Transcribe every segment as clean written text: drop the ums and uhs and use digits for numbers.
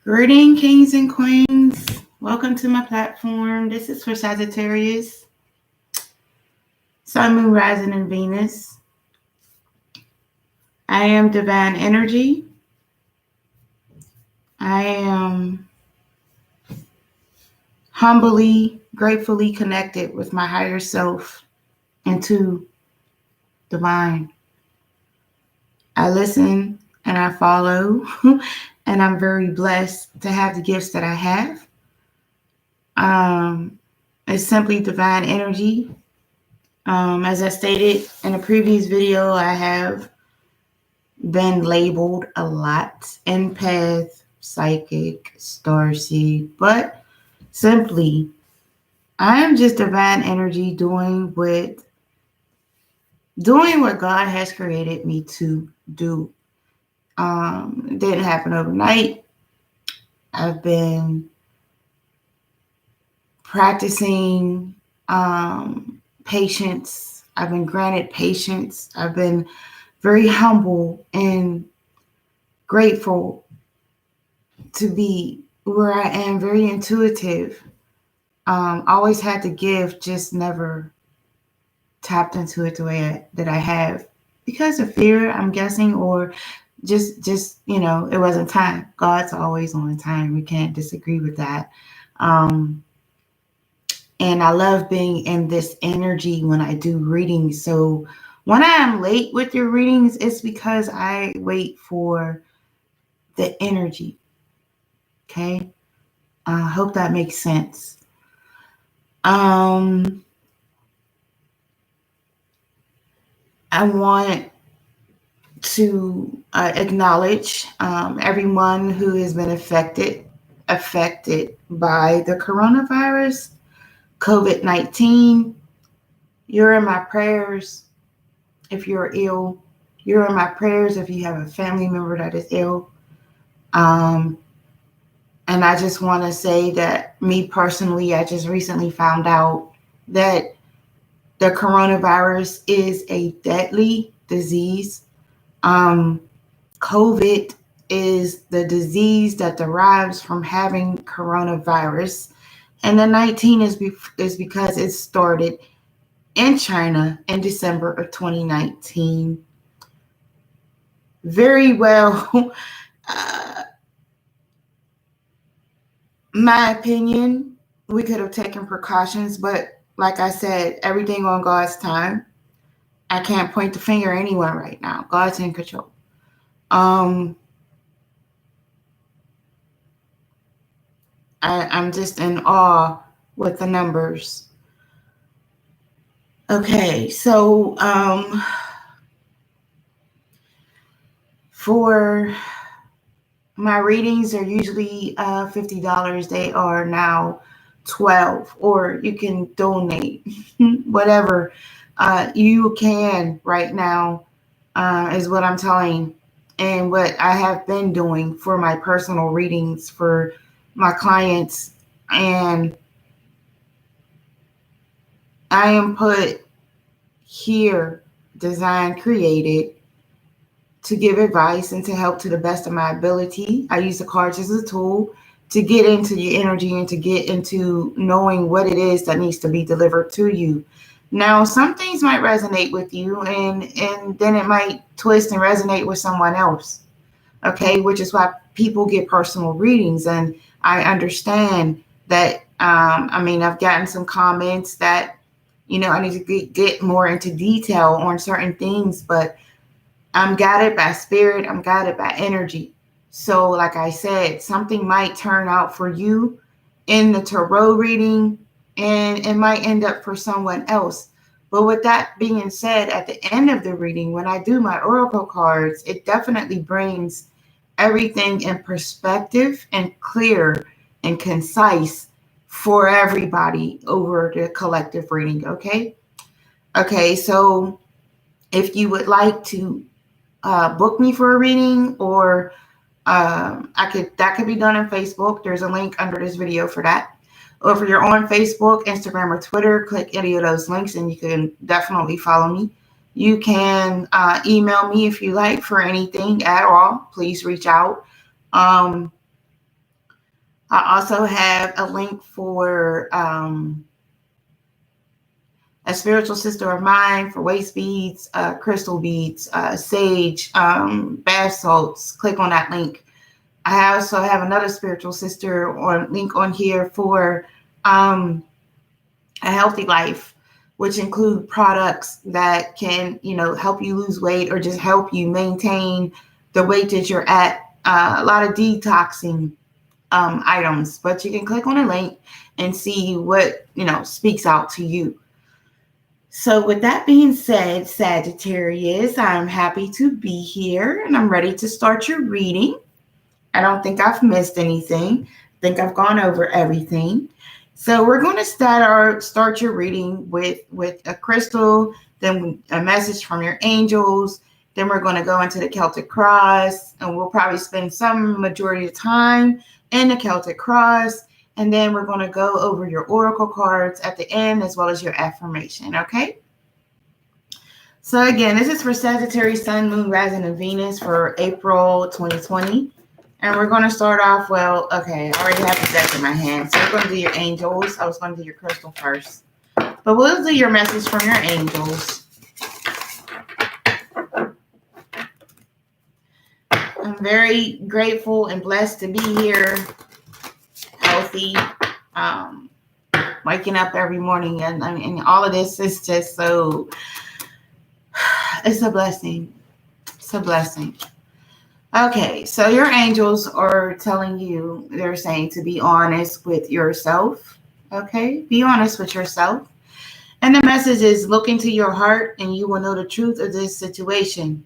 Greeting, kings and queens. Welcome to my platform. This is for Sagittarius, Sun, Moon, Rising, and Venus. I am divine energy. I am humbly, gratefully connected with my higher self and to divine. I listen and I follow, and I'm very blessed to have the gifts that I have. It's simply divine energy. As I stated in a previous video, I have been labeled a lot: empath, psychic, starseed, but simply, I am just divine energy doing what God has created me to do. It didn't happen overnight. I've been practicing patience. I've been granted patience. I've been very humble and grateful to be where I am, very intuitive. Always had to give, just never tapped into it the way that I have because of fear, I'm guessing, or just it wasn't time. God's always on time. We can't disagree with that. And I love being in this energy when I do readings. So when I am late with your readings, it's because I wait for the energy. Okay. I hope that makes sense. I want to acknowledge everyone who has been affected by the coronavirus, COVID-19. You're in my prayers if you're ill. You're in my prayers if you have a family member that is ill. And I just want to say that me personally, I just recently found out that the coronavirus is a deadly disease. COVID is the disease that derives from having coronavirus. And the 19 is because it started in China in December of 2019. Very well, my opinion, we could have taken precautions, but like I said, everything on God's time. I can't point the finger at anyone right now. God's in control. I'm just in awe with the numbers. Okay, so for my readings are usually $50. They are now $12, or you can donate whatever you can right now is what I'm telling, and what I have been doing for my personal readings for my clients. And I am put here, designed, created to give advice and to help to the best of my ability. I use the cards as a tool to get into your energy and to get into knowing what it is that needs to be delivered to you. Now, some things might resonate with you, and then it might twist and resonate with someone else. Okay, which is why people get personal readings. And I understand that. I've gotten some comments that, I need to get more into detail on certain things, but I'm guided by spirit. I'm guided by energy. So like I said, something might turn out for you in the tarot reading, and it might end up for someone else. But with that being said, at the end of the reading, when I do my oracle cards, it definitely brings everything in perspective and clear and concise for everybody over the collective reading. Okay, so if you would like to book me for a reading, or that could be done on Facebook. There's a link under this video for that. Or if you're on Facebook, Instagram, or Twitter, click any of those links and you can definitely follow me. You can email me if you like for anything at all. Please reach out. I also have a link for a spiritual sister of mine for waist beads, crystal beads, sage, bath salts. Click on that link. I also have another spiritual sister or link on here for a healthy life, which include products that can, help you lose weight or just help you maintain the weight that you're at. A lot of detoxing items, but you can click on a link and see what, speaks out to you. So with that being said, Sagittarius, I'm happy to be here and I'm ready to start your reading. I don't think I've missed anything. I think I've gone over everything. So we're going to start your reading with a crystal, then a message from your angels. Then we're going to go into the Celtic cross, and we'll probably spend some majority of time in the Celtic cross. And then we're going to go over your oracle cards at the end, as well as your affirmation, okay? So again, this is for Sagittarius, Sun, Moon, Rising, and Venus for April 2020. And we're going to start off, I already have the deck in my hand. So we're going to do your angels. I was going to do your crystal first. But we'll do your message from your angels. I'm very grateful and blessed to be here, healthy, waking up every morning. And all of this is just so, it's a blessing. It's a blessing. Okay, so your angels are telling you, they're saying to be honest with yourself. Okay, be honest with yourself. And the message is, look into your heart and you will know the truth of this situation.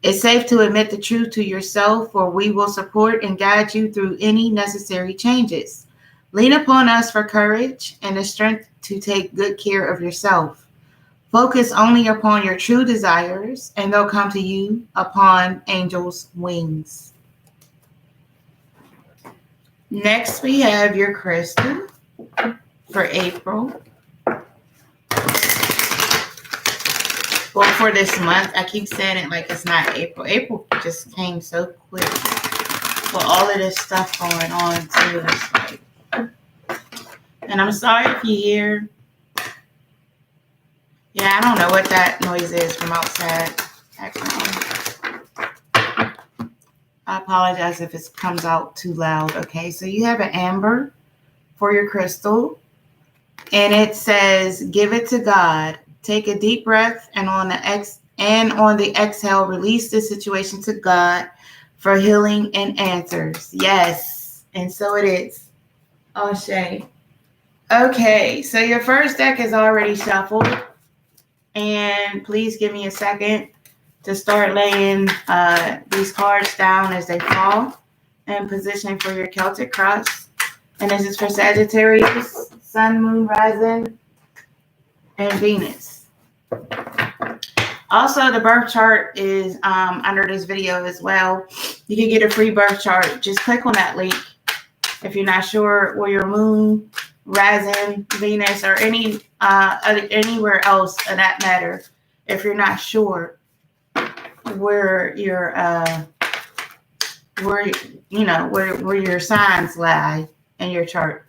It's safe to admit the truth to yourself, for we will support and guide you through any necessary changes. Lean upon us for courage and the strength to take good care of yourself. Focus only upon your true desires, and they'll come to you upon angels' wings. Next, we have your crystal for April. Well, for this month, I keep saying it like it's not April. April just came so quick with all of this stuff going on, too. It's like, and I'm sorry if you hear. Yeah, I don't know what that noise is from outside. I apologize if it comes out too loud. Okay, so you have an amber for your crystal. And it says, give it to God. Take a deep breath, and on the exhale, release the situation to God for healing and answers. Yes, and so it is. Oh, Shay. Okay, so your first deck is already shuffled. And please give me a second to start laying these cards down as they fall and positioning for your Celtic cross. And this is for Sagittarius, Sun, Moon, Rising, and Venus. Also, the birth chart is under this video as well. You can get a free birth chart. Just click on that link if you're not sure where your Moon, Rising, Venus, or anywhere else for that matter. If you're not sure where your where your signs lie in your chart.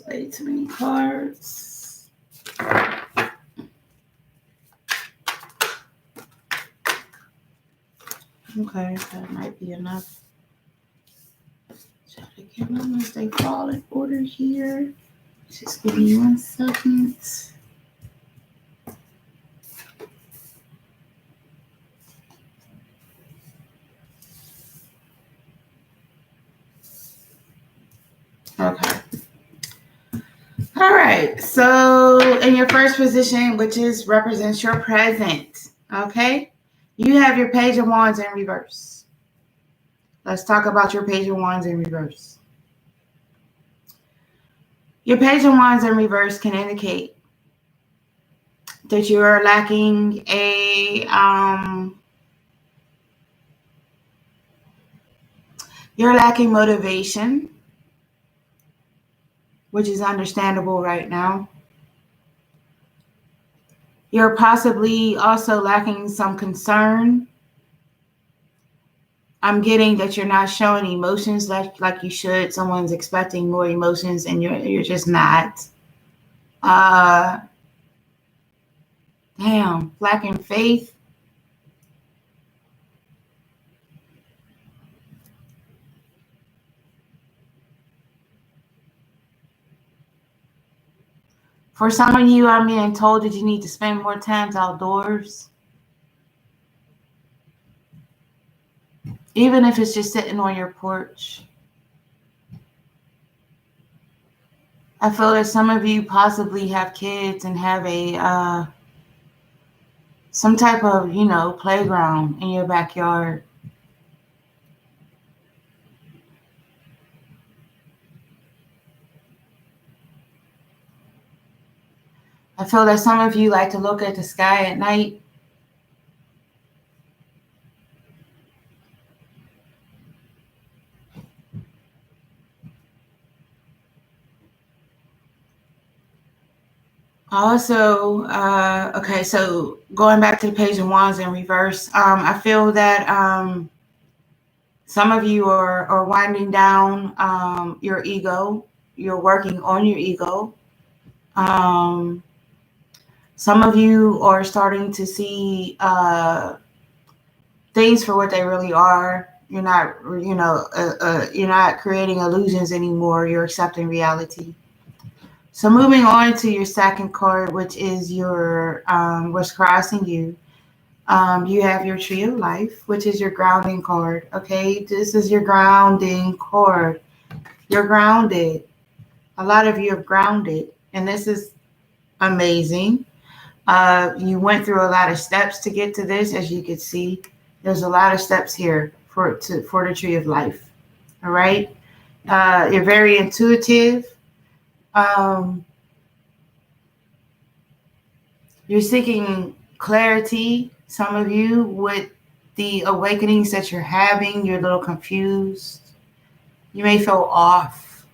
Way too many cards. Okay, that might be enough. Try to get them as they fall in order here. Just give me 1 second. Okay. All right, so in your first position, which represents your present, okay, you have your Page of Wands in reverse. Let's talk about your Page of Wands in reverse. Your Page of Wands in reverse can indicate that you are lacking you're lacking motivation, which is understandable right now. You're possibly also lacking some concern I'm getting that you're not showing emotions like you should. Someone's expecting more emotions and you're just not. Uh, Damn, lacking faith. For some of you, I'm being told that you need to spend more time outdoors, even if it's just sitting on your porch. I feel that some of you possibly have kids and have a some type of, playground in your backyard. I feel that some of you like to look at the sky at night. Also, okay, so going back to the Page of Wands in reverse, I feel that some of you are winding down your ego. You're working on your ego. Some of you are starting to see things for what they really are. You're not, you're not creating illusions anymore. You're accepting reality. So moving on to your second card, which is your what's crossing you. You have your Tree of Life, which is your grounding card. Okay, this is your grounding card. You're grounded. A lot of you are grounded, and this is amazing. You went through a lot of steps to get to this, as you can see. There's a lot of steps here for the Tree of Life. All right, you're very intuitive. You're seeking clarity. Some of you, with the awakenings that you're having, you're a little confused. You may feel off,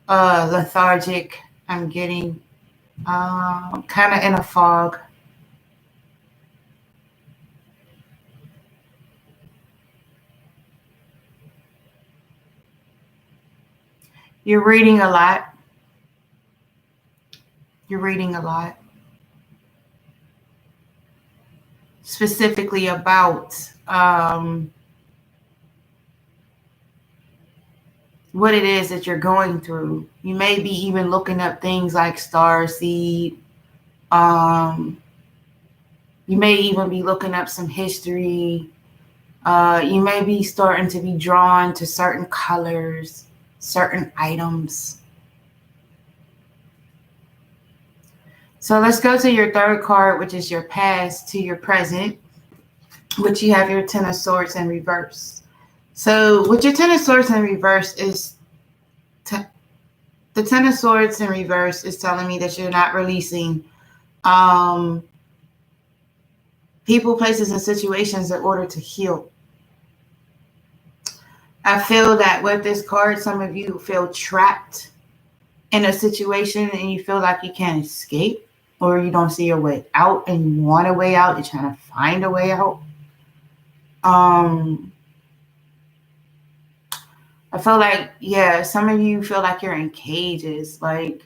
lethargic. I'm getting kind of in a fog. You're reading a lot. You're reading a lot. Specifically about what it is that you're going through. You may be even looking up things like starseed. You may even be looking up some history. You may be starting to be drawn to certain colors, certain items. So let's go to your third card, which is your past, to your present, which you have your Ten of Swords in reverse. So with your Ten of Swords in reverse is the Ten of Swords in reverse is telling me that you're not releasing people, places, and situations in order to heal. I feel that with this card, some of you feel trapped in a situation and you feel like you can't escape, or you don't see your way out and you want a way out. You're trying to find a way out. I feel like, yeah, some of you feel like you're in cages, like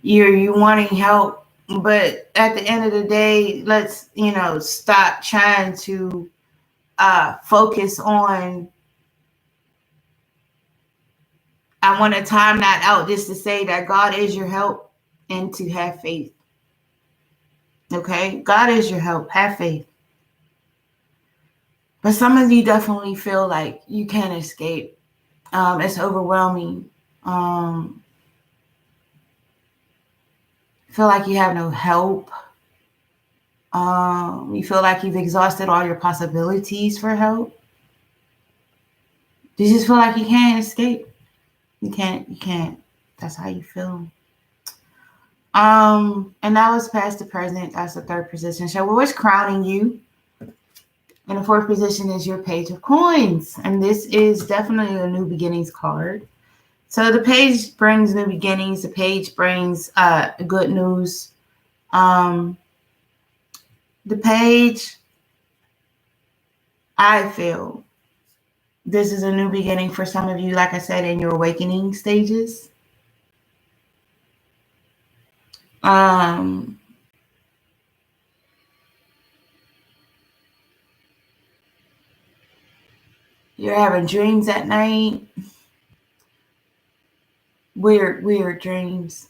you're wanting help, but at the end of the day, let's stop trying to focus on, I want to time that out just to say that God is your help and to have faith. Okay, God is your help. Have faith. But some of you definitely feel like you can't escape. It's overwhelming. Feel like you have no help. You feel like you've exhausted all your possibilities for help. You just feel like you can't escape. You can't. That's how you feel. And that was past the present. That's the third position. So what's crowning you? And the fourth position is your Page of Coins. And this is definitely a new beginnings card. So the page brings new beginnings. The page brings good news. The page, I feel this is a new beginning for some of you, like I said, in your awakening stages. You're having dreams at night. Weird dreams.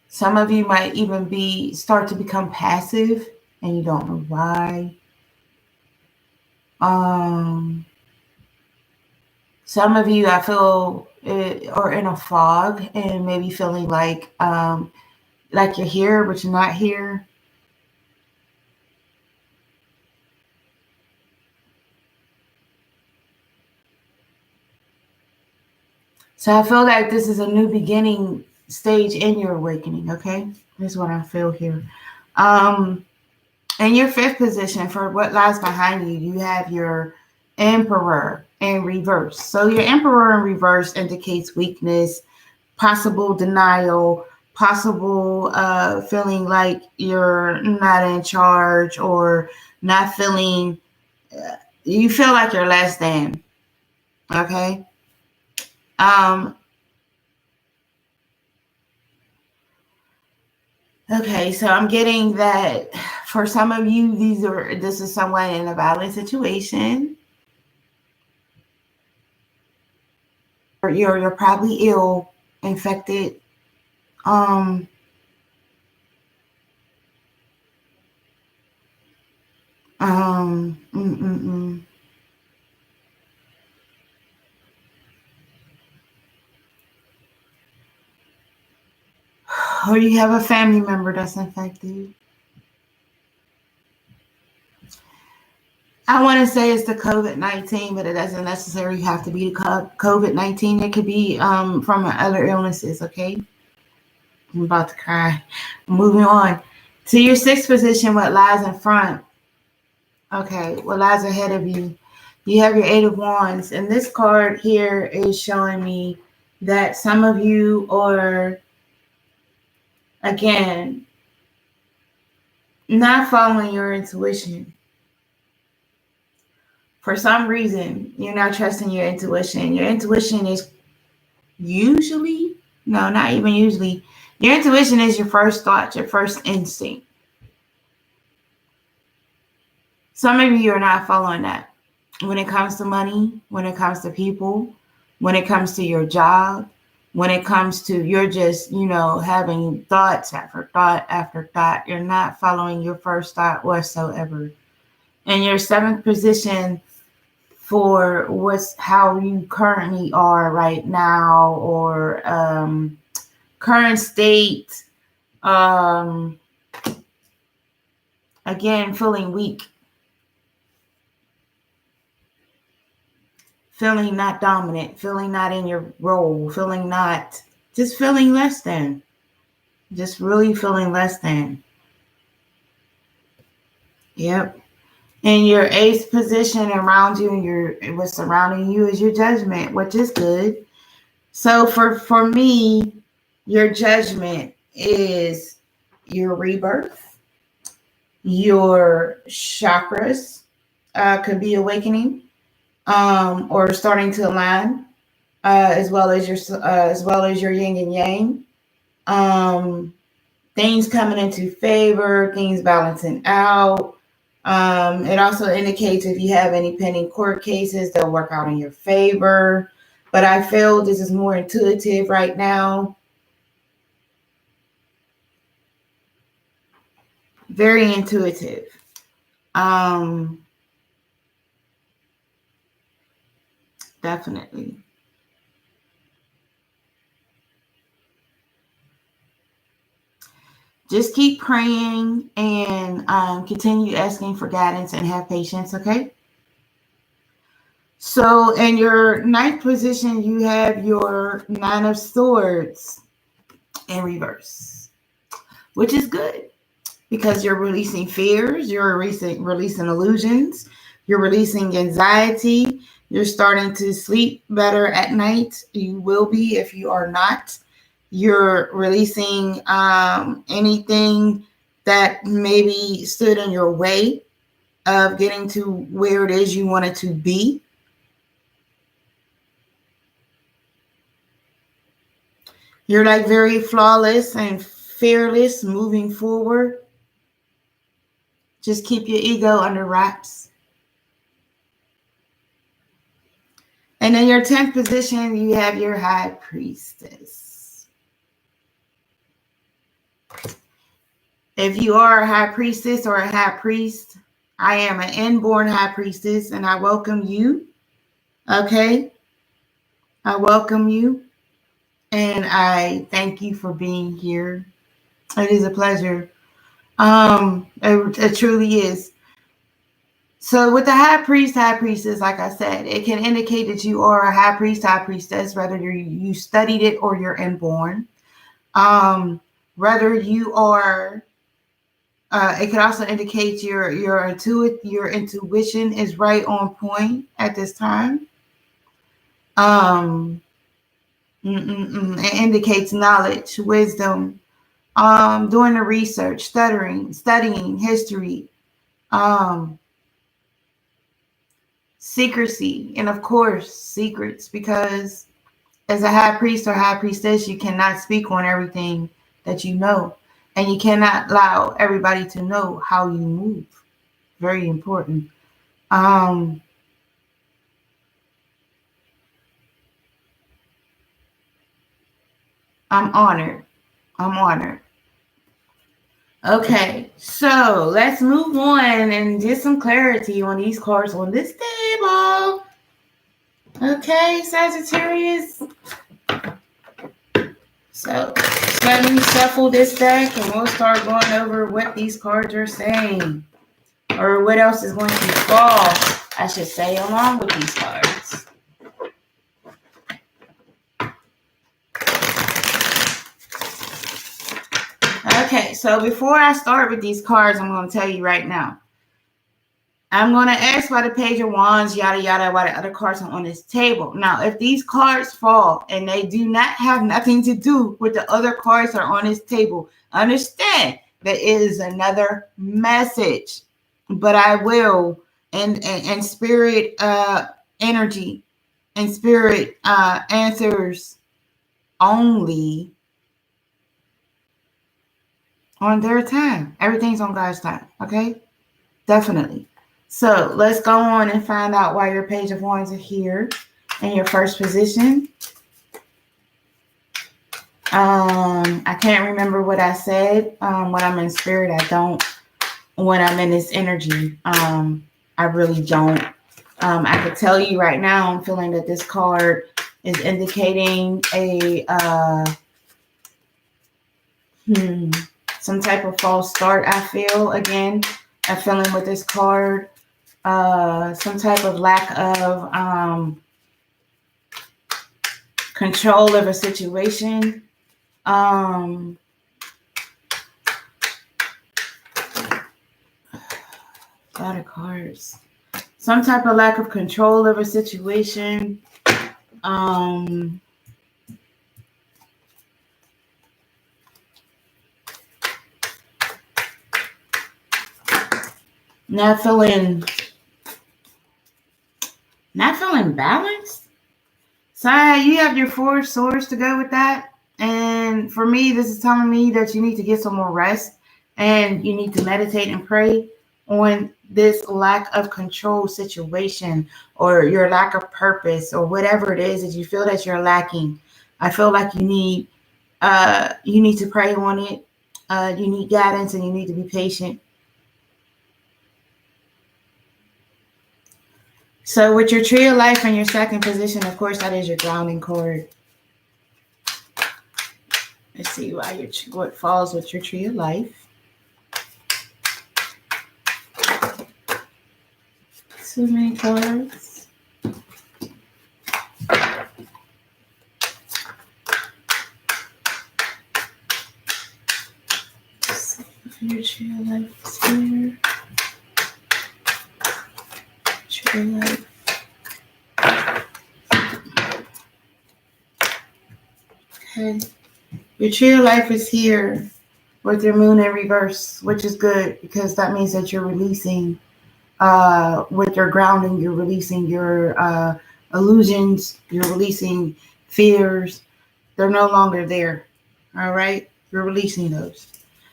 Some of you might even start to become passive and you don't know why. Some of you, I feel, are in a fog and maybe feeling like you're here, but you're not here. So I feel like this is a new beginning stage in your awakening, okay? That's what I feel here. In your fifth position, for what lies behind you, you have your Emperor in reverse. So your Emperor in reverse indicates weakness, possible denial, possible feeling like you're not in charge, or not feeling, you feel like you're less than, okay? Okay, so I'm getting that for some of you, this is someone in a violent situation. Or you're probably ill, infected. Or you have a family member that's infected. I want to say it's the COVID-19, but it doesn't necessarily have to be the COVID-19. It could be from other illnesses, okay? I'm about to cry. Moving on. To your sixth position, what lies in front? Okay, what lies ahead of you? You have your Eight of Wands. And this card here is showing me that some of you are, again, not following your intuition. For some reason, you're not trusting your intuition. Your intuition is usually, no, not even usually. Your intuition is your first thought, your first instinct. Some of you are not following that. When it comes to money, when it comes to people, when it comes to your job, when it comes to you're just, having thoughts after thought after thought. You're not following your first thought whatsoever. And your seventh position for how you currently are right now, or current state, again, feeling weak, feeling not dominant, feeling not in your role, feeling less than, just really feeling less than. Yep. In your eighth position around you, and what's surrounding you is your Judgment, which is good. So for me, your Judgment is your rebirth, your chakras could be awakening, or starting to align, as well as your yin and yang. Things coming into favor, things balancing out. It also indicates if you have any pending court cases, they'll work out in your favor. But I feel this is more intuitive right now. Very intuitive. Definitely. Just keep praying and continue asking for guidance and have patience, okay? So in your ninth position, you have your Nine of Swords in reverse, which is good because you're releasing fears, you're releasing illusions, you're releasing anxiety, you're starting to sleep better at night. You will be if you are not. You're releasing anything that maybe stood in your way of getting to where it is you wanted to be. You're like very flawless and fearless moving forward. Just keep your ego under wraps. And in your 10th position, you have your high priestess. If you are a high priestess or a high priest, I am an inborn high priestess and I welcome you. Okay? I welcome you and I thank you for being here. It is a pleasure. It truly is. So with the high priest, high priestess, like I said, it can indicate that you are a high priest, high priestess, whether you studied it or you're inborn. Whether you are, it could also indicate your intuition is right on point at this time. It indicates knowledge, wisdom, doing the research, studying history, secrecy, and of course, secrets, because as a high priest or high priestess, you cannot speak on everything that you know, and you cannot allow everybody to know how you move. Very important. I'm honored. I'm honored. Okay, so let's move on and get some clarity on these cards on this table. Okay, Sagittarius. So let me shuffle this deck and we'll start going over what these cards are saying. Or what else is going to fall, I should say, along with these cards. Okay, so before I start with these cards, I'm going to tell you right now. I'm going to ask why the Page of Wands, yada, yada, why the other cards are on this table. Now, if these cards fall and they do not have nothing to do with the other cards that are on this table, understand that it is another message. But I will, and spirit energy and spirit answers only on their time. Everything's on God's time, okay? Definitely. So let's go on and find out why your Page of Wands are here in your first position. I can't remember what I said. When I'm in spirit, I don't. When I'm in this energy, I really don't. I could tell you right now, I'm feeling that this card is indicating a some type of false start. I feel again. I'm feeling with this card. Some type of lack of control of a situation. A lot of cards. Some type of lack of control of a situation. Not feeling balanced. So you have your 4 swords to go with that. And for me, this is telling me that you need to get some more rest and you need to meditate and pray on this lack of control situation or your lack of purpose or whatever it is that you feel that you're lacking. I feel like you need to pray on it. You need guidance and you need to be patient. So with your Tree of Life in your second position, of course, that is your grounding cord. Let's see what falls with your Tree of Life. So many cards. So your Tree of Life is here. Tree of Life. Okay. Your tree of life is here with your moon in reverse, which is good because that means that you're releasing, with your grounding, you're releasing your illusions, you're releasing fears. They're no longer there. All right? You're releasing those.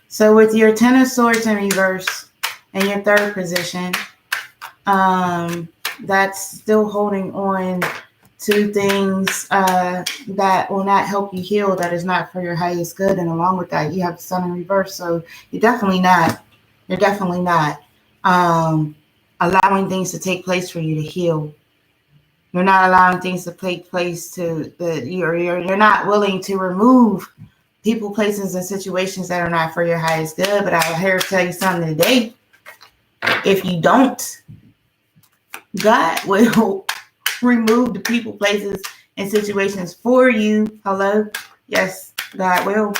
So with your Ten of Swords in reverse and your third position, that's still holding on to things that will not help you heal, that is not for your highest good. And along with that, you have the Sun in reverse. So you're definitely not allowing things to take place for you to heal. You're not allowing things to take place you're not willing to remove people, places, and situations that are not for your highest good. But I'm here to tell you something today. If you don't, God will remove the people, places, and situations for you. Hello? Yes, God will.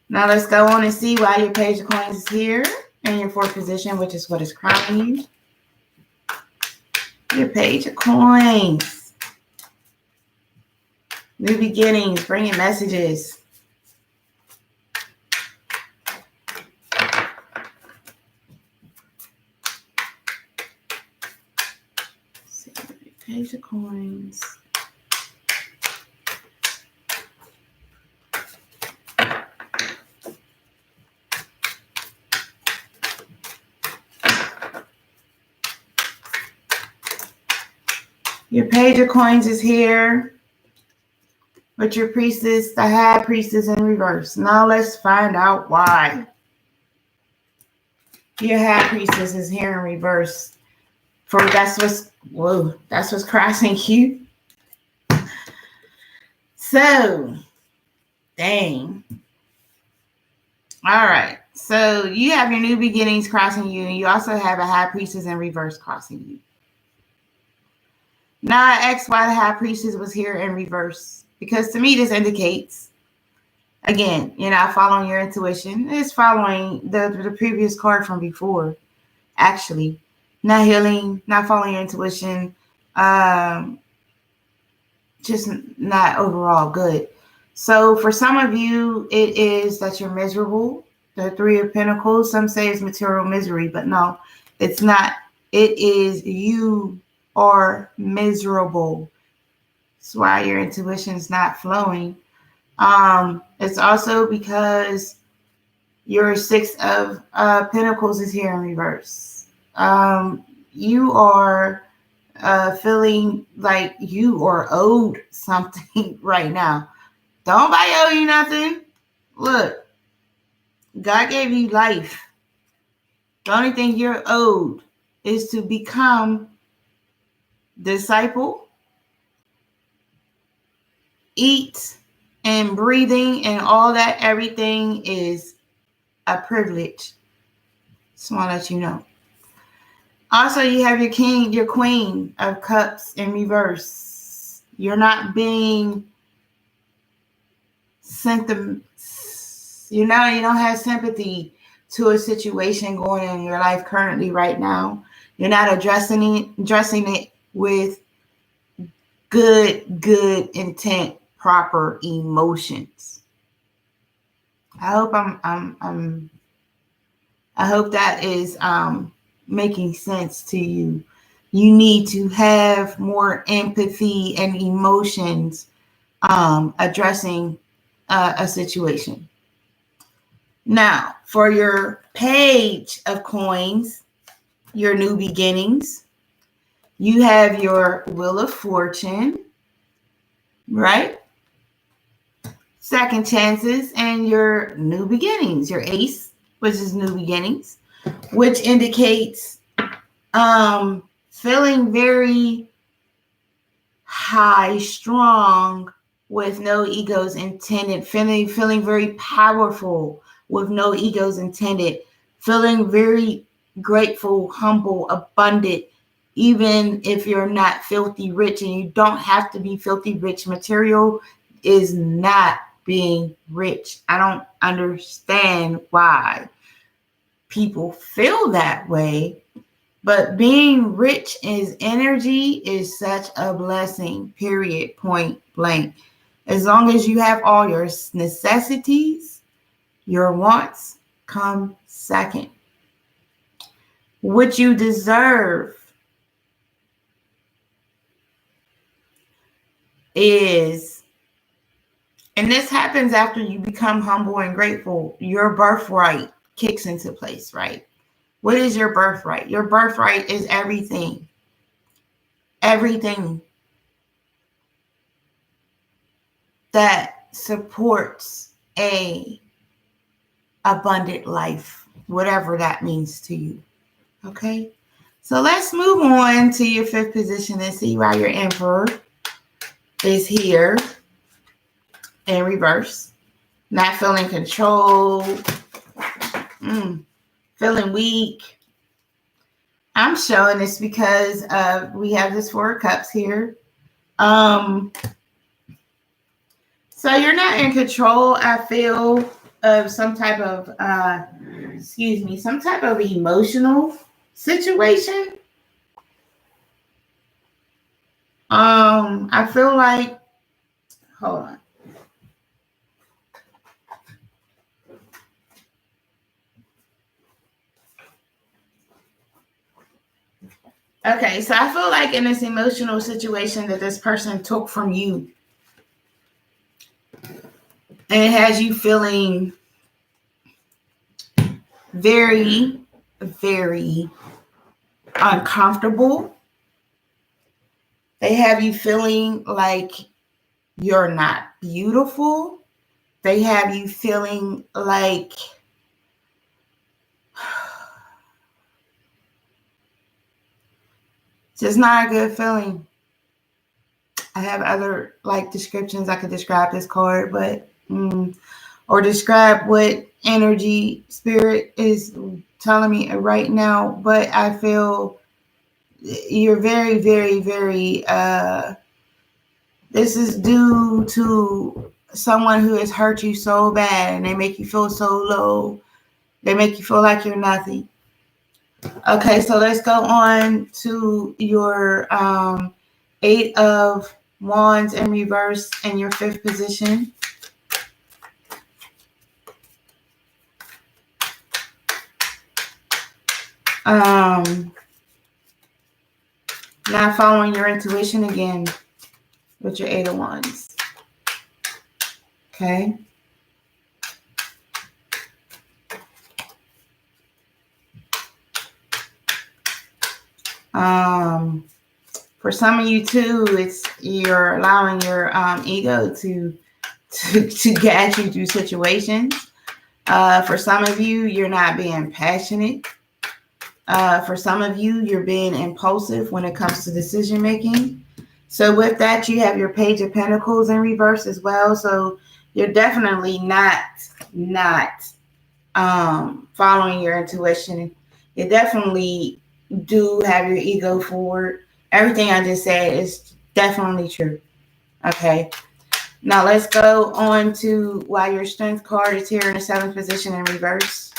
Now let's go on and see why your Page of Coins is here in your fourth position, which is what is crowning you. Your Page of Coins. New beginnings, bringing messages. Page of Coins. Your Page of Coins is here with your Priestess, the High Priestess in reverse. Now let's find out why. Your High Priestess is here in reverse. That's what's crossing you. So, dang. All right. So you have your new beginnings crossing you, and you also have a High Priestess in reverse crossing you. Now I asked why the High Priestess was here in reverse, because to me this indicates, again, you're not following your intuition. It's following the previous card from before, actually. Not healing, not following your intuition, just not overall good. So for some of you, it is that you're miserable. The Three of Pentacles, some say it's material misery, but no, it's not. It is you are miserable. That's why your intuition is not flowing. It's also because your Six of Pentacles is here in reverse. You are feeling like you are owed something right now. Don't nobody owe you nothing. Look, God gave you life. The only thing you're owed is to become disciple, eat, and breathing, and all that. Everything is a privilege. Just want to let you know. Also, you have your King, your Queen of Cups in reverse. You're not being you don't have sympathy to a situation going on in your life currently right now. You're not addressing it with good intent, proper emotions. I hope I hope that is making sense to you. You need to have more empathy and emotions addressing a situation. Now, for your Page of Coins, your new beginnings, you have your Wheel of Fortune, right? Second chances, and your new beginnings, your Ace, which is new beginnings, which indicates feeling very high, strong, with no egos intended, feeling very powerful with no egos intended, feeling very grateful, humble, abundant, even if you're not filthy rich, and you don't have to be filthy rich. Material is not being rich. I don't understand why people feel that way, But being rich in energy is such a blessing, period, point blank. As long as you have all your necessities, your wants come second. What you deserve is, and this happens after you become humble and grateful, your birthright kicks into place, right? What is your birthright? Your birthright is everything. Everything that supports a abundant life, whatever that means to you. Okay? So let's move on to your fifth position and see why your emperor is here in reverse. Not feeling control, feeling weak. I'm showing this because we have this Four of Cups here. So you're not in control, I feel, of some type of, some type of emotional situation. I feel like, hold on. Okay, so I feel like in this emotional situation that this person took from you, and it has you feeling very, very uncomfortable. They have you feeling like you're not beautiful. They have you feeling like just not a good feeling. I have other descriptions I could describe this card, but or describe what energy spirit is telling me right now. But I feel you're very, very, very. This is due to someone who has hurt you so bad, and they make you feel so low. They make you feel like you're nothing. Okay, so let's go on to your Eight of Wands in reverse in your fifth position. Now following your intuition again with your Eight of Wands. Okay. For some of you too, it's you're allowing your ego to guide you through situations. For some of you, you're not being passionate. For some of you, you're being impulsive when it comes to decision making. So with that, you have your Page of Pentacles in reverse as well. So you're definitely not following your intuition. You definitely do have your ego forward. Everything I just said is definitely true. Okay. Now let's go on to why your Strength card is here in the seventh position in reverse.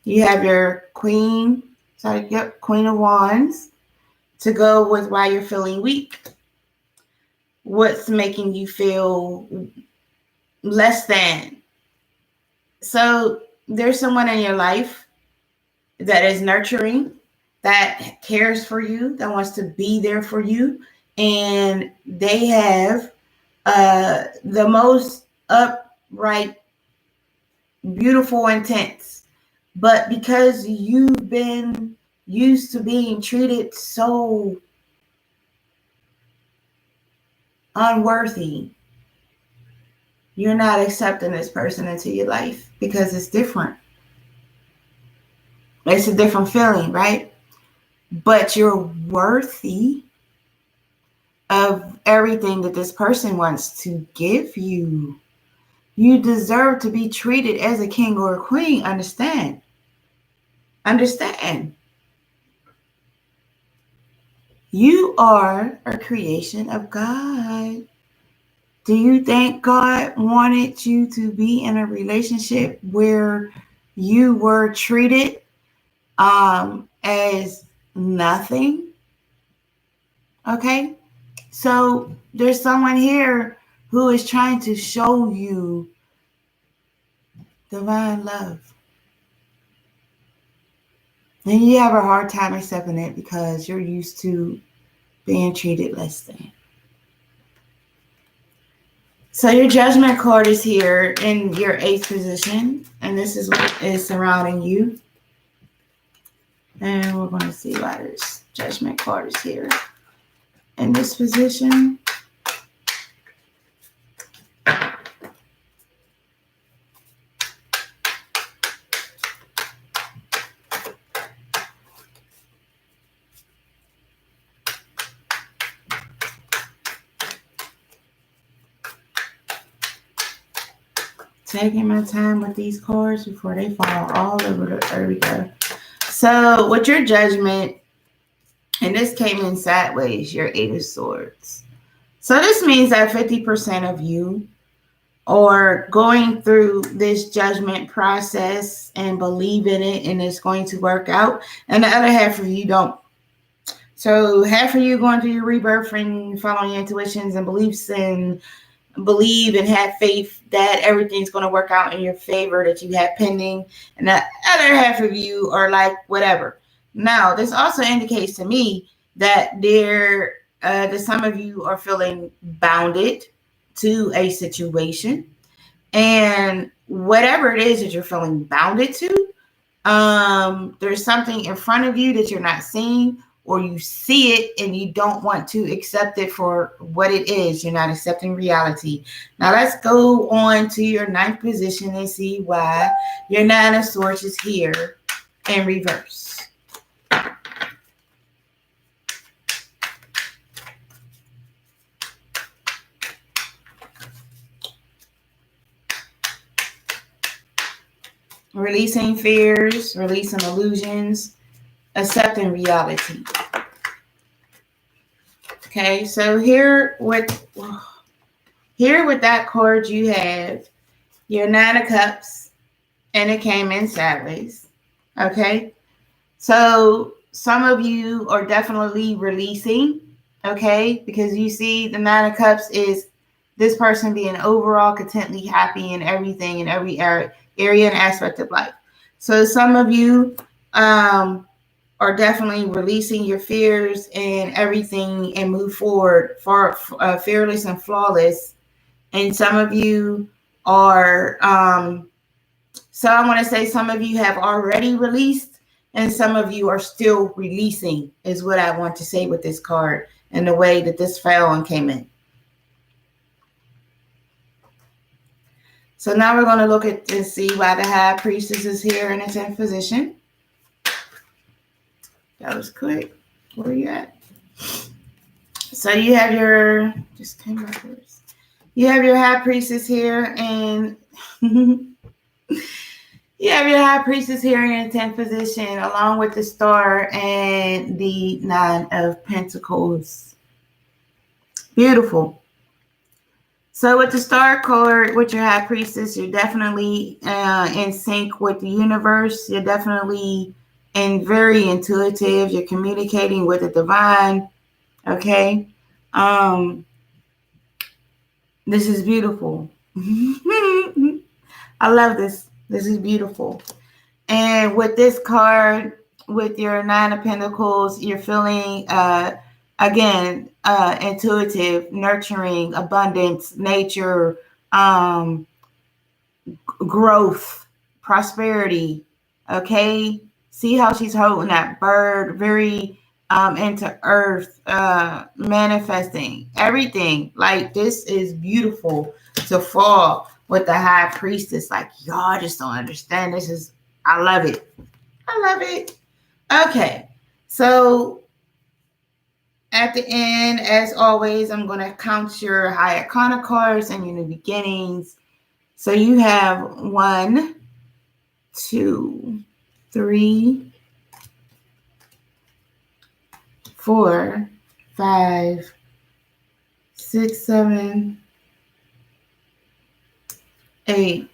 You have your Queen of Wands to go with why you're feeling weak. What's making you feel less than? So there's someone in your life that is nurturing, that cares for you, that wants to be there for you, and they have the most upright, beautiful intents. But because you've been used to being treated so unworthy, you're not accepting this person into your life because it's different. It's a different feeling, right? But you're worthy of everything that this person wants to give you. You deserve to be treated as a king or a queen. Understand? You are a creation of God. Do you think God wanted you to be in a relationship where you were treated as nothing. Okay? So there's someone here who is trying to show you divine love. And you have a hard time accepting it because you're used to being treated less than. So your judgment card is here in your 8th position, and this is what is surrounding you. And we're going to see why this judgment card is here in this position. Taking my time with these cards before they fall all over. There we go. So with your judgment, and this came in sideways, your 8 of Swords. So this means that 50% of you are going through this judgment process and believe in it and it's going to work out. And the other half of you don't. So half of you going through your rebirth and following your intuitions and beliefs and believe and have faith that everything's going to work out in your favor that you have pending. And the other half of you are like, whatever. Now, this also indicates to me that that some of you are feeling bounded to a situation. And whatever it is that you're feeling bounded to, there's something in front of you that you're not seeing, or you see it and you don't want to accept it for what it is. You're not accepting reality. Now let's go on to your 9th position and see why your 9 of Swords is here in reverse. Releasing fears, releasing illusions, accepting reality. Okay, so here with that card you have your 9 of Cups, and it came in sideways. Okay, so some of you are definitely releasing, okay, because you see the 9 of Cups is this person being overall contently happy in everything, in every area and aspect of life. So some of you are definitely releasing your fears and everything and move forward fearless and flawless. And some of you are, so I want to say some of you have already released and some of you are still releasing is what I want to say with this card and the way that this fell and came in. So now we're going to look at and see why the High Priestess is here in its 10th position. That was quick. Where are you at? So you have your, just came backwards. You have your High Priestess here, and you have your High Priestess here in 10th position, along with the Star and the 9 of Pentacles. Beautiful. So with the Star card, with your High Priestess, you're definitely in sync with the universe. You're definitely very intuitive. You're communicating with the divine. Okay. This is beautiful. I love this. This is beautiful. And with this card, with your 9 of Pentacles, you're feeling again, intuitive, nurturing, abundance, nature, growth, prosperity. Okay. See how she's holding that bird, very into earth, manifesting everything. Like, this is beautiful to fall with the High Priestess. Like, y'all just don't understand. I love it. I love it. Okay. So at the end, as always, I'm going to count your High Arcana cards and your new beginnings. So you have 1, 2, 3, 4, 5, 6, 7, 8,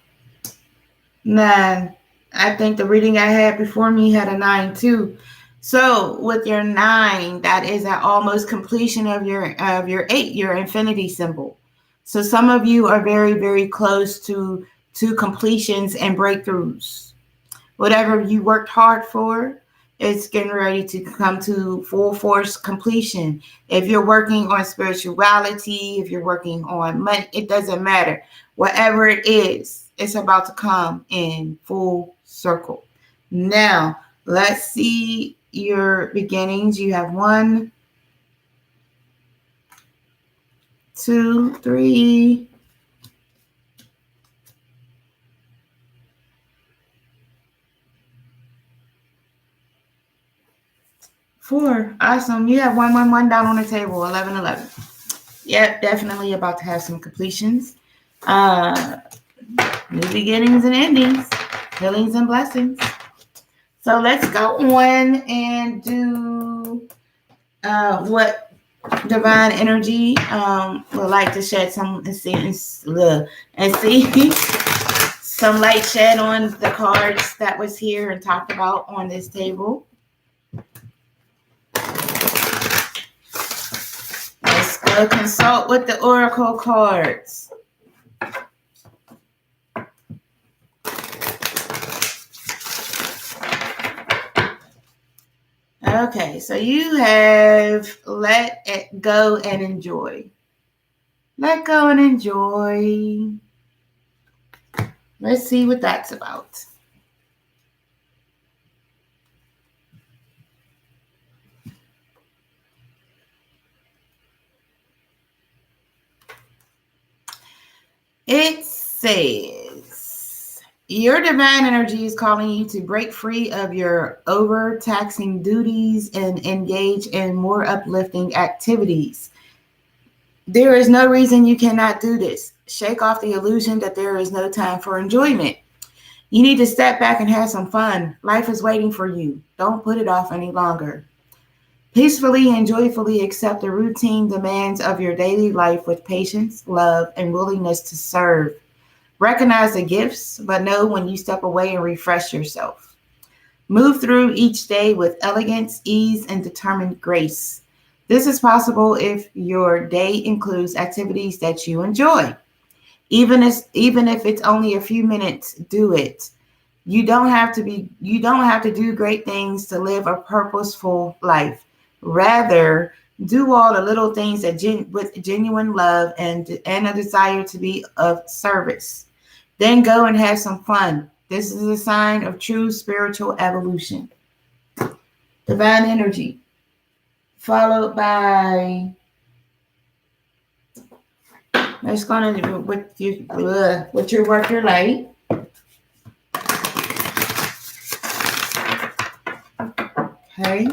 9 I think the reading I had before me had a 9 too. So with your 9, that is at almost completion of your 8, your infinity symbol. So some of you are very, very close to completions and breakthroughs. Whatever you worked hard for, it's getting ready to come to full force completion. If you're working on spirituality, if you're working on money, it doesn't matter. Whatever it is, it's about to come in full circle. Now, let's see your beginnings. You have 1, 2, 3, 4. Awesome. You have 1, 1, 1 down on the table. 11, 11. Yep, definitely about to have some completions. New beginnings and endings, healings and blessings. So let's go on and do what divine energy would like to shed some and see some light shed on the cards that was here and talked about on this table. Let's go consult with the oracle cards. Okay, so you have let it go and enjoy. Let go and enjoy. Let's see what that's about. It says, your divine energy is calling you to break free of your overtaxing duties and engage in more uplifting activities. There is no reason you cannot do this. Shake off the illusion that there is no time for enjoyment. You need to step back and have some fun. Life is waiting for you. Don't put it off any longer. Peacefully and joyfully accept the routine demands of your daily life with patience, love, and willingness to serve. Recognize the gifts, but know when you step away and refresh yourself. Move through each day with elegance, ease, and determined grace. This is possible if your day includes activities that you enjoy. Even if it's only a few minutes, do it. You don't have to do great things to live a purposeful life. Rather, do all the little things that with genuine love and a desire to be of service. Then go and have some fun. This is a sign of true spiritual evolution. Divine energy, followed by, let's go on with your work your light. Okay.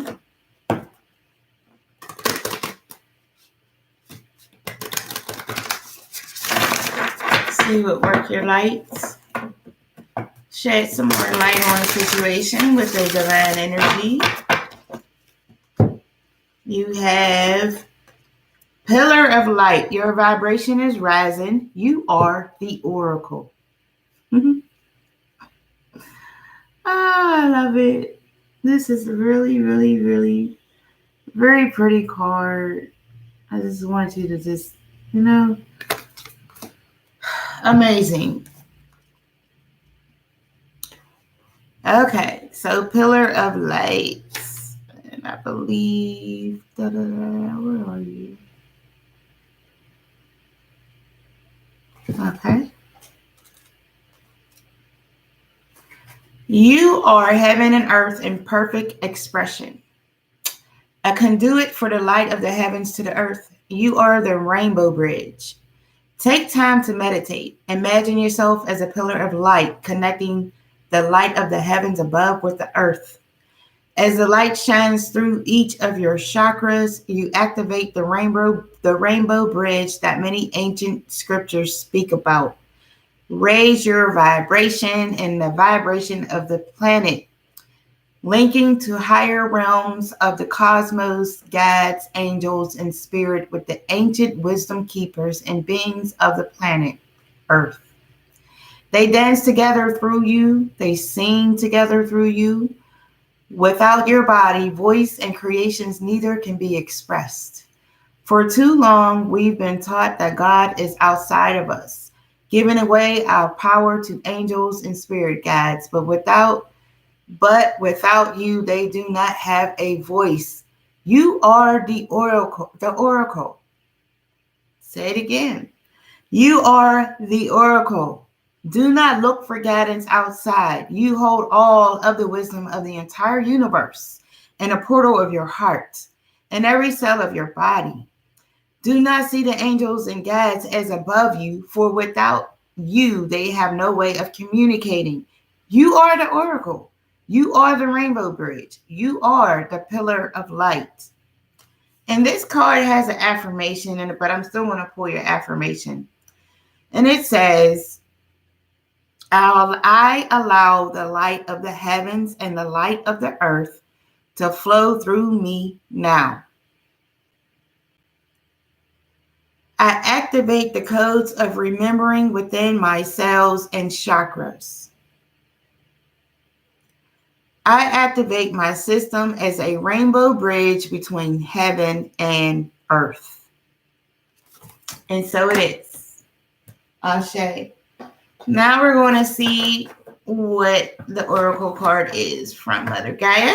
See what work your lights. Shed some more light on the situation with the divine energy. You have Pillar of Light. Your vibration is rising. You are the oracle. I love it. This is really, really, really very pretty card. I just want you to just, amazing. Okay, so Pillar of Light. And I believe, where are you? Okay. You are heaven and earth in perfect expression. A conduit for the light of the heavens to the earth. You are the rainbow bridge. Take time to meditate. Imagine yourself as a pillar of light, connecting the light of the heavens above with the earth. As the light shines through each of your chakras, you activate the rainbow bridge that many ancient scriptures speak about. Raise your vibration and the vibration of the planet, linking to higher realms of the cosmos, gods, angels, and spirit with the ancient wisdom keepers and beings of the planet Earth. They dance together through you. They sing together through you. Without your body, voice, and creations, neither can be expressed. For too long, we've been taught that God is outside of us, giving away our power to angels and spirit guides. But without you, they do not have a voice. You are the oracle. The oracle. Say it again. You are the oracle. Do not look for guidance outside. You hold all of the wisdom of the entire universe in a portal of your heart and every cell of your body. Do not see the angels and guides as above you, for without you, they have no way of communicating. You are the oracle. You are the rainbow bridge. You are the pillar of light. And this card has an affirmation in it, but I'm still going to pull your affirmation. And it says, I allow the light of the heavens and the light of the earth to flow through me now. I activate the codes of remembering within my cells and chakras. I activate my system as a rainbow bridge between heaven and earth. And so it is. Ashe. Now we're going to see what the oracle card is from Mother Gaia.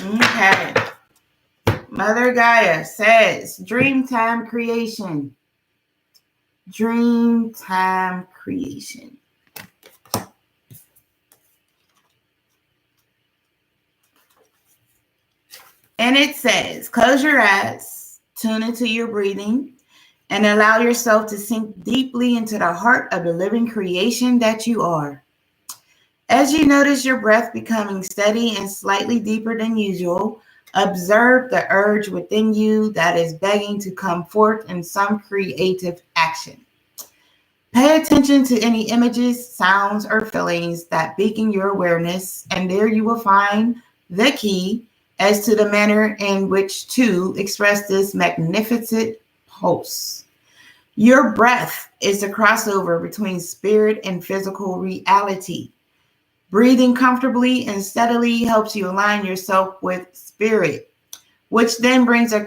Okay. Mother Gaia says, Dreamtime creation. Dreamtime creation. And it says, close your eyes, tune into your breathing, and allow yourself to sink deeply into the heart of the living creation that you are. As you notice your breath becoming steady and slightly deeper than usual, observe the urge within you that is begging to come forth in some creative action. Pay attention to any images, sounds, or feelings that beacon your awareness, and there you will find the key as to the manner in which to express this magnificent pulse. Your breath is the crossover between spirit and physical reality. Breathing comfortably and steadily helps you align yourself with spirit, which then brings a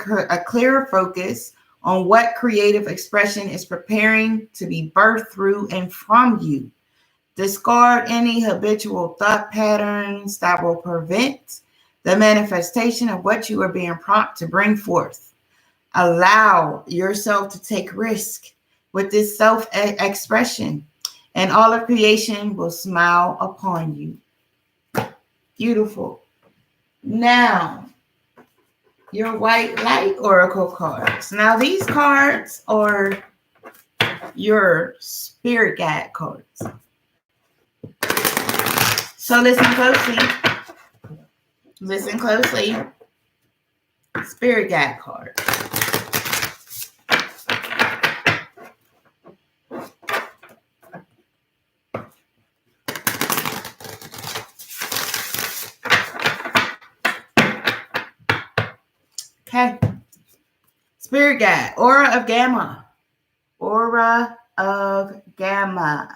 clearer focus on what creative expression is preparing to be birthed through and from you. Discard any habitual thought patterns that will prevent the manifestation of what you are being prompted to bring forth. Allow yourself to take risk with this self-expression, and all of creation will smile upon you. Beautiful. Now, your white light oracle cards. Now, these cards are your spirit guide cards. So listen closely. Listen closely. Spirit guide card. Okay. Spirit guide. Aura of Gamma. Aura of Gamma.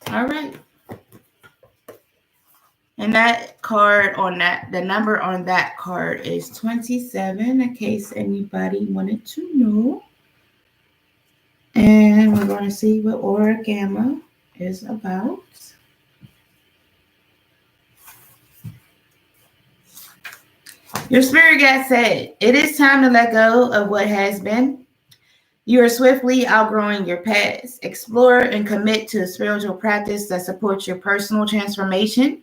All right. And that card on that, the number on that card is 27, in case anybody wanted to know. And we're going to see what Aura Gamma is about. Your spirit guide said, it is time to let go of what has been. You are swiftly outgrowing your past. Explore and commit to a spiritual practice that supports your personal transformation,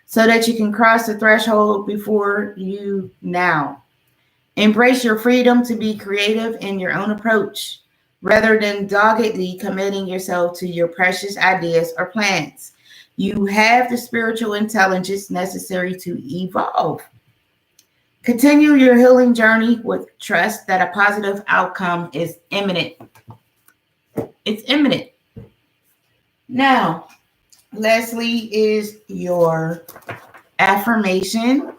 so that you can cross the threshold before you now. Embrace your freedom to be creative in your own approach, rather than doggedly committing yourself to your precious ideas or plans. You have the spiritual intelligence necessary to evolve. Continue your healing journey with trust that a positive outcome is imminent. It's imminent. Now, lastly is your affirmation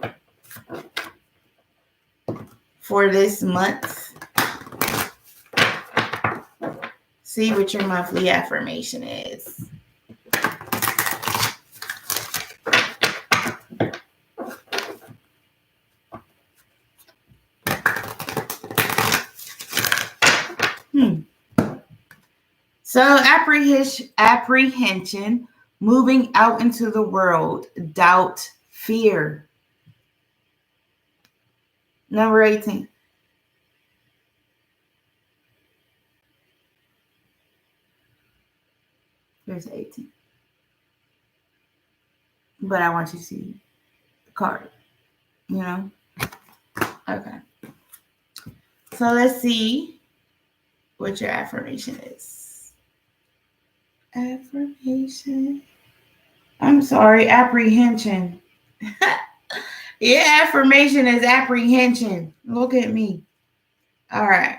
for this month. See what your monthly affirmation is. So apprehension, moving out into the world, doubt, fear. Number 18. There's 18. But I want you to see the card, you know? Okay. So let's see what your affirmation is. Affirmation. I'm sorry, apprehension. Your affirmation is apprehension. Look at me. All right.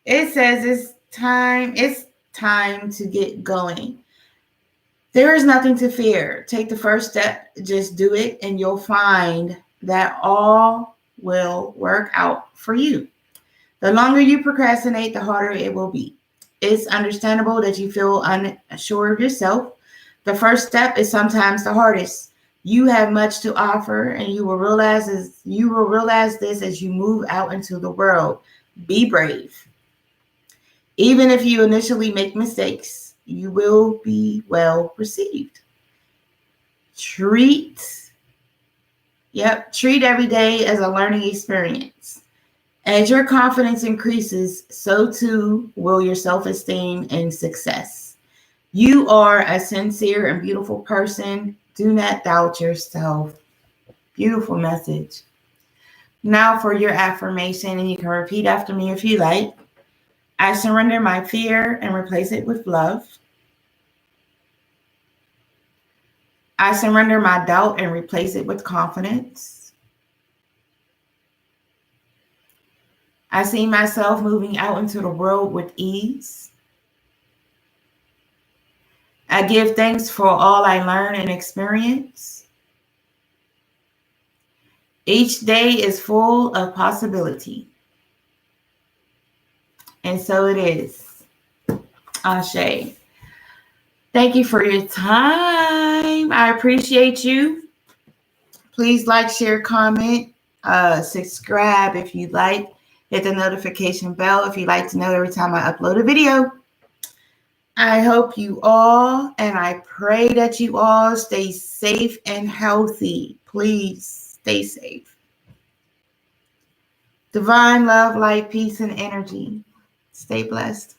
It says it's time to get going. There is nothing to fear. Take the first step, just do it, and you'll find that all will work out for you. The longer you procrastinate, the harder it will be. It's understandable that you feel unsure of yourself. The first step is sometimes the hardest. You have much to offer, and you will realize this as you move out into the world. Be brave. Even if you initially make mistakes, you will be well received. Treat every day as a learning experience. As your confidence increases, so too will your self-esteem and success. You are a sincere and beautiful person. Do not doubt yourself. Beautiful message. Now for your affirmation, and you can repeat after me if you like. I surrender my fear and replace it with love. I surrender my doubt and replace it with confidence. I see myself moving out into the world with ease. I give thanks for all I learn and experience. Each day is full of possibility. And so it is. Ashe. Thank you for your time. I appreciate you. Please like, share, comment, subscribe if you'd like. Hit the notification bell if you'd like to know every time I upload a video. I hope you all, and I pray that you all stay safe and healthy. Please stay safe. Divine love, light, peace, and energy. Stay blessed.